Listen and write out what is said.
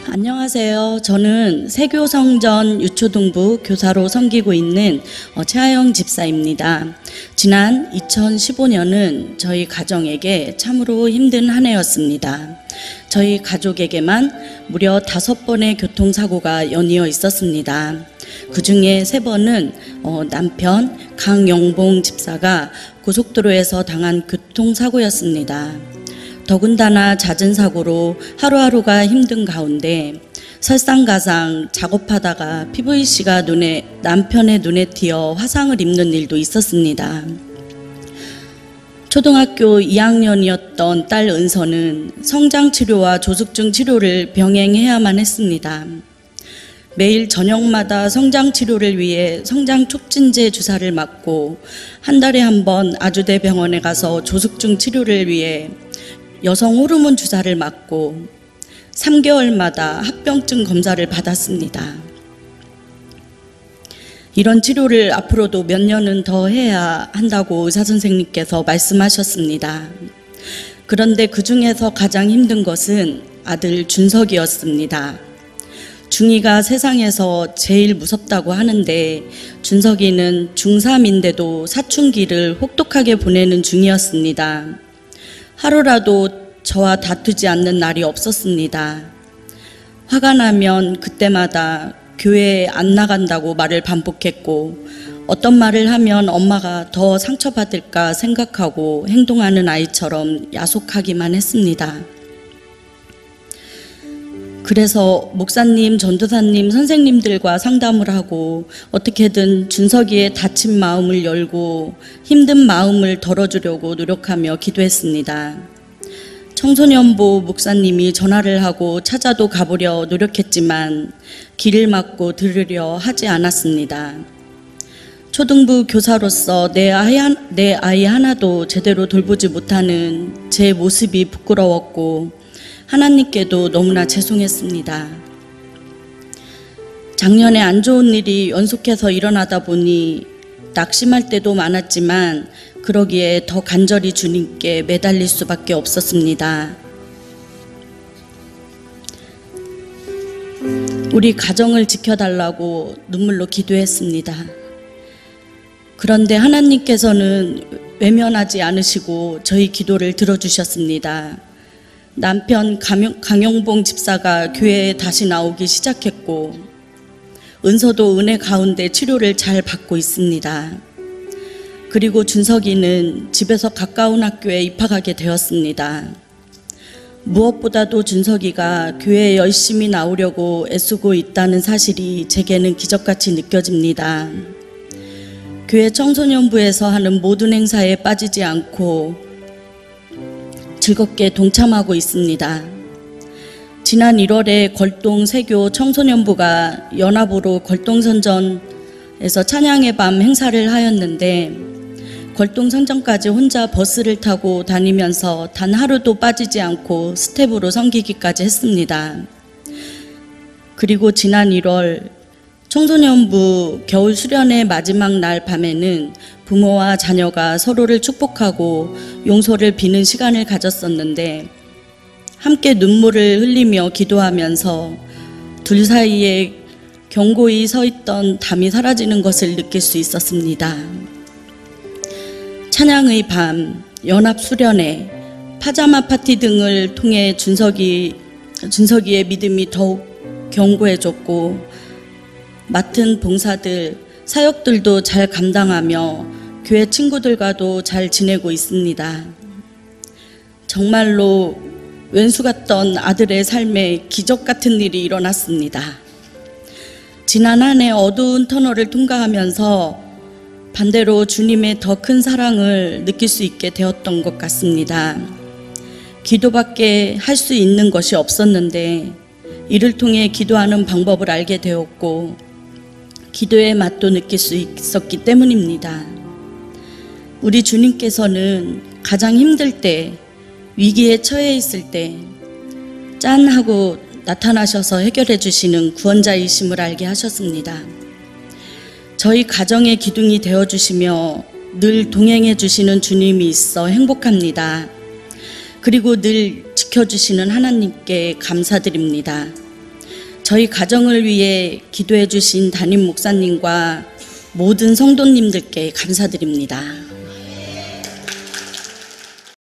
안녕하세요. 저는 세교성전 유초등부 교사로 섬기고 있는 최하영 집사입니다. 지난 2015년은 저희 가정에게 참으로 힘든 한 해였습니다. 저희 가족에게만 무려 5번의 교통사고가 연이어 있었습니다. 그 중에 3번은 남편 강영봉 집사가 고속도로에서 당한 교통사고였습니다. 더군다나 잦은 사고로 하루하루가 힘든 가운데 설상가상 작업하다가 PVC가 남편의 눈에 튀어 화상을 입는 일도 있었습니다. 초등학교 2학년이었던 딸 은서는 성장치료와 조숙중 치료를 병행해야만 했습니다. 매일 저녁마다 성장치료를 위해 성장촉진제 주사를 맞고 한 달에 한 번 아주대 병원에 가서 조숙중 치료를 위해 여성 호르몬 주사를 맞고 3개월마다 합병증 검사를 받았습니다. 이런 치료를 앞으로도 몇 년은 더 해야 한다고 의사선생님께서 말씀하셨습니다. 그런데 그 중에서 가장 힘든 것은 아들 준석이었습니다. 중이가 세상에서 제일 무섭다고 하는데 준석이는 중3인데도 사춘기를 혹독하게 보내는 중이었습니다. 하루라도 저와 다투지 않는 날이 없었습니다. 화가 나면 그때마다 교회에 안 나간다고 말을 반복했고 어떤 말을 하면 엄마가 더 상처받을까 생각하고 행동하는 아이처럼 야속하기만 했습니다. 그래서 목사님, 전도사님, 선생님들과 상담을 하고 어떻게든 준석이의 다친 마음을 열고 힘든 마음을 덜어주려고 노력하며 기도했습니다. 청소년부 목사님이 전화를 하고 찾아도 가보려 노력했지만 길을 막고 들으려 하지 않았습니다. 초등부 교사로서 내 아이 하나도 제대로 돌보지 못하는 제 모습이 부끄러웠고 하나님께도 너무나 죄송했습니다. 작년에 안 좋은 일이 연속해서 일어나다 보니 낙심할 때도 많았지만 그러기에 더 간절히 주님께 매달릴 수밖에 없었습니다. 우리 가정을 지켜달라고 눈물로 기도했습니다. 그런데 하나님께서는 외면하지 않으시고 저희 기도를 들어주셨습니다. 남편 강영봉 집사가 교회에 다시 나오기 시작했고 은서도 은혜 가운데 치료를 잘 받고 있습니다. 그리고 준석이는 집에서 가까운 학교에 입학하게 되었습니다. 무엇보다도 준석이가 교회에 열심히 나오려고 애쓰고 있다는 사실이 제게는 기적같이 느껴집니다. 교회 청소년부에서 하는 모든 행사에 빠지지 않고 즐겁게 동참하고 있습니다. 지난 1월에 걸동 세교 청소년부가 연합으로 걸동선전에서 찬양의 밤 행사를 하였는데 걸동선전까지 혼자 버스를 타고 다니면서 단 하루도 빠지지 않고 스텝으로 섬기기까지 했습니다. 그리고 지난 1월 청소년부 겨울 수련의 마지막 날 밤에는 부모와 자녀가 서로를 축복하고 용서를 비는 시간을 가졌었는데 함께 눈물을 흘리며 기도하면서 둘 사이에 견고히 서 있던 담이 사라지는 것을 느낄 수 있었습니다. 찬양의 밤, 연합 수련회, 파자마 파티 등을 통해 준석이의 믿음이 더욱 견고해졌고 맡은 봉사들, 사역들도 잘 감당하며 교회 친구들과도 잘 지내고 있습니다. 정말로 왼수 같던 아들의 삶에 기적 같은 일이 일어났습니다. 지난 한 해 어두운 터널을 통과하면서 반대로 주님의 더 큰 사랑을 느낄 수 있게 되었던 것 같습니다. 기도밖에 할 수 있는 것이 없었는데 이를 통해 기도하는 방법을 알게 되었고 기도의 맛도 느낄 수 있었기 때문입니다. 우리 주님께서는 가장 힘들 때, 위기에 처해 있을 때 짠 하고 나타나셔서 해결해 주시는 구원자이심을 알게 하셨습니다. 저희 가정의 기둥이 되어주시며 늘 동행해 주시는 주님이 있어 행복합니다. 그리고 늘 지켜주시는 하나님께 감사드립니다. 저희 가정을 위해 기도해 주신 담임 목사님과 모든 성도님들께 감사드립니다.